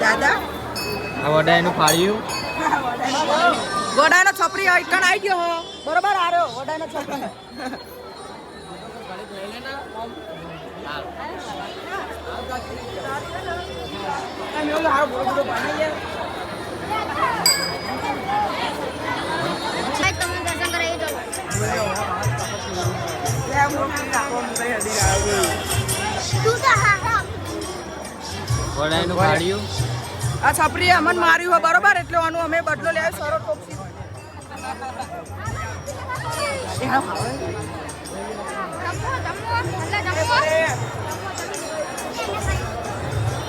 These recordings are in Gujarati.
દાદા આ વડાયનું ફાળ્યું વડાનો છપરી આઈકન આવી ગયો હો બરોબર આર્યો વડાનો છપરી વડાયનું ફાળ્યું આ છપરીએ અમન માર્યું હોય બરોબર એટલે આનું અમે બદલો લેવા સરળ ટોપસી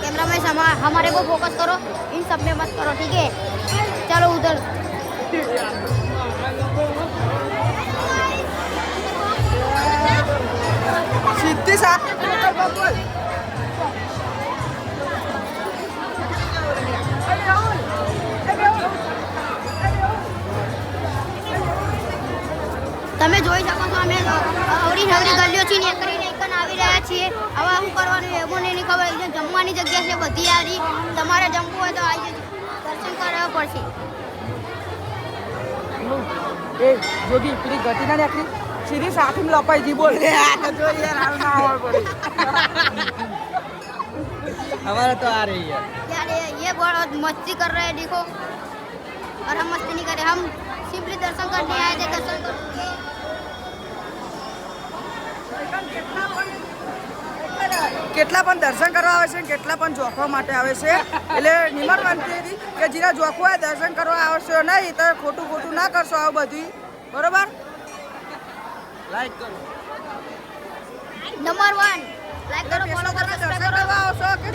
कैमरा में हमारे को फोकस करो, इन सब में मत करो, ठीक है? चलो उधर। सीधी साथ તમે જોઈ શકો છો અમે અવળી નગરી ગલીઓથી નીકળીને એકન આવી રહ્યા છીએ. હવે શું કરવાનું એ મને નહીં ખબર. અહીંયા જમવાની જગ્યા છે બધી યારી. તમારે જમવું હોય તો આવી જજો, દર્શન કરવા પડશે. એ જોગી પેલી ગતિ ના નીકળી સીધી સાથે લપાઈ જી બોલ જો યાર હાલ ના આવડ પડી हमारा तो आ रही है यार ये बहुत मस्ती कर रहे हैं देखो, और हम मस्ती नहीं कर रहे, हम सिंपली दर्शन करने आए थे. दर्शन करके કેટલા પણ દર્શન કરવા આવે છે કેટલા પણ જોખવા માટે આવે છે એટલે નિમર વિનંતી હતી કે જેના જોખવું હોય દર્શન કરવા આવશો નહીં તો ખોટું ના કરશો આવું બધું બરોબર. लाइक करो नंबर 1 लाइक करो, फॉलो करो, દર્શન सब्सक्राइब करो. કરવા આવશો કે